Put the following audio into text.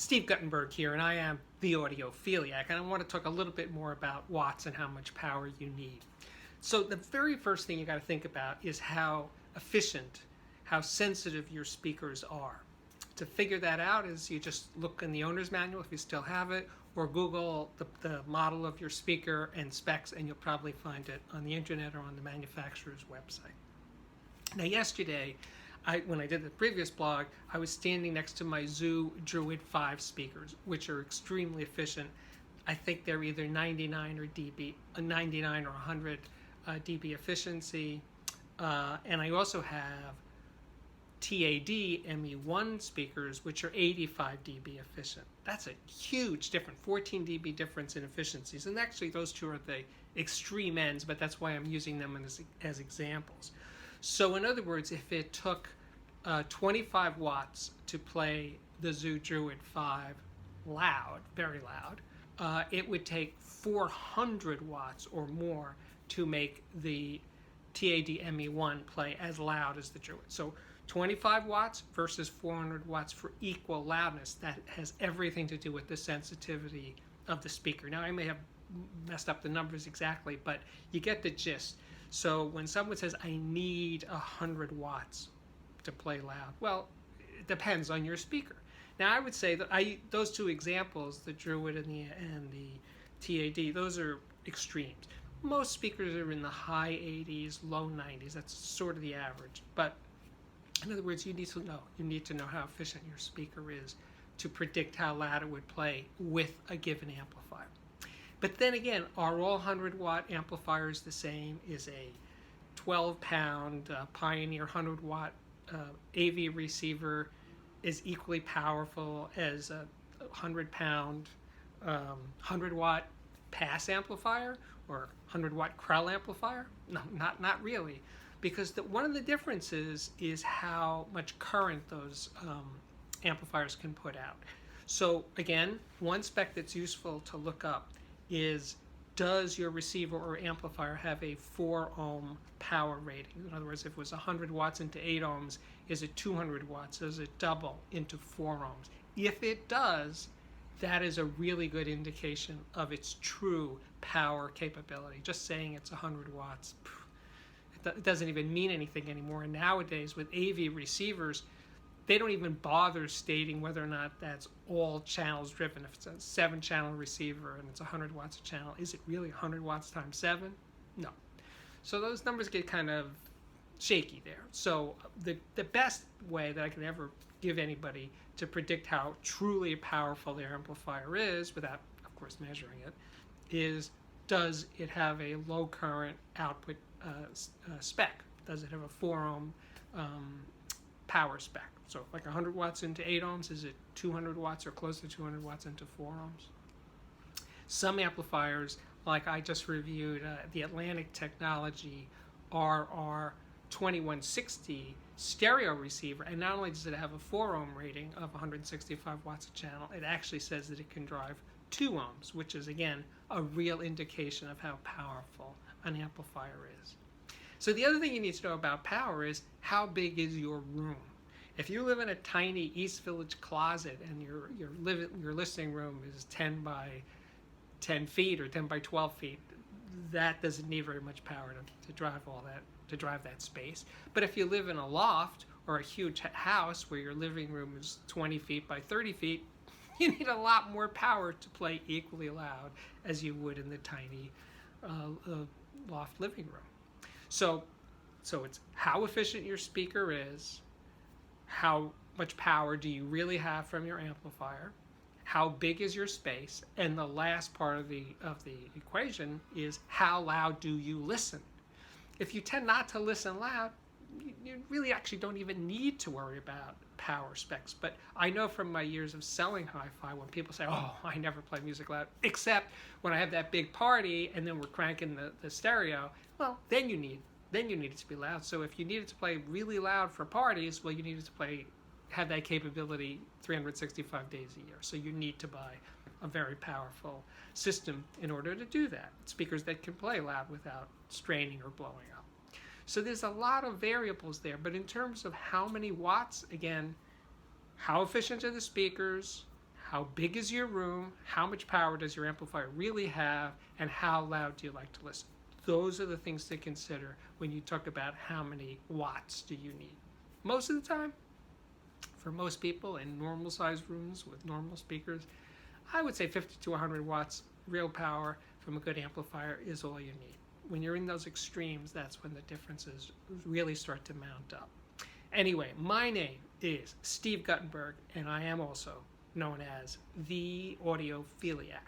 Steve Guttenberg here, and I am the Audiophiliac, and I want to talk a little bit more about watts and how much power you need. So the very first thing you got to think about is how efficient, how sensitive your speakers are. To figure that out is you just look in the owner's manual if you still have it, or Google the model of your speaker and specs, and you'll probably find it on the internet or on the manufacturer's website. Now yesterday, when I did the previous blog, I was standing next to my Zoo Druid 5 speakers, which are extremely efficient. I think they're either 99 or 100 dB efficiency. And I also have TAD ME1 speakers, which are 85 dB efficient. That's a huge difference, 14 dB difference in efficiencies. And actually those two are at the extreme ends, but that's why I'm using them as examples. So in other words, if it took 25 watts to play the Zoo Druid 5 loud, very loud, it would take 400 watts or more to make the TAD ME1 play as loud as the Druid. So 25 watts versus 400 watts for equal loudness. That has everything to do with the sensitivity of the speaker. Now, I may have messed up the numbers exactly, but you get the gist. So when someone says, I need 100 watts to play loud, well, it depends on your speaker. Now, I would say that those two examples, the Druid and the TAD, those are extremes. Most speakers are in the high 80s, low 90s. That's sort of the average. But in other words, you need to know. You need to know how efficient your speaker is to predict how loud it would play with a given amplifier. But then again, are all 100-watt amplifiers the same? Is a 12-pound Pioneer 100-watt AV receiver is equally powerful as a 100-pound 100-watt pass amplifier or 100-watt Krell amplifier? No, not really. Because one of the differences is how much current those amplifiers can put out. So again, one spec that's useful to look up is, does your receiver or amplifier have a 4 ohm power rating? In other words, if it was 100 watts into 8 ohms, is it 200 watts? Does it double into 4 ohms? If it does, that is a really good indication of its true power capability. Just saying it's 100 watts, it doesn't even mean anything anymore. And nowadays with AV receivers, they don't even bother stating whether or not that's all channels driven. If it's a 7-channel receiver and it's 100 watts a channel, is it really 100 watts times 7? No. So those numbers get kind of shaky there. So the best way that I could ever give anybody to predict how truly powerful their amplifier is, without, of course, measuring it, is, does it have a low current output spec? Does it have a 4 ohm power spec? So like 100 watts into 8 ohms, is it 200 watts or close to 200 watts into 4 ohms? Some amplifiers, like I just reviewed, the Atlantic Technology RR2160 stereo receiver, and not only does it have a 4 ohm rating of 165 watts a channel, it actually says that it can drive 2 ohms, which is again a real indication of how powerful an amplifier is. So the other thing you need to know about power is, how big is your room? If you live in a tiny East Village closet and your listening room is 10 by 10 feet or 10 by 12 feet, that doesn't need very much power to drive all that, to drive that space. But if you live in a loft or a huge house where your living room is 20 feet by 30 feet, you need a lot more power to play equally loud as you would in the tiny loft living room. So it's how efficient your speaker is, how much power do you really have from your amplifier, how big is your space, and the last part of the equation is, how loud do you listen? If you tend not to listen loud, you really actually don't even need to worry about power specs. But I know from my years of selling hi-fi, when people say, oh, I never play music loud, except when I have that big party and then we're cranking the stereo, well, then you need it to be loud. So if you needed to play really loud for parties, well, you needed to have that capability 365 days a year. So you need to buy a very powerful system in order to do that. Speakers that can play loud without straining or blowing up. So there's a lot of variables there, but in terms of how many watts, again, how efficient are the speakers, how big is your room, how much power does your amplifier really have, and how loud do you like to listen. Those are the things to consider when you talk about how many watts do you need. Most of the time, for most people in normal sized rooms with normal speakers, I would say 50 to 100 watts real power from a good amplifier is all you need. When you're in those extremes, that's when the differences really start to mount up. Anyway, my name is Steve Guttenberg, and I am also known as the Audiophiliac.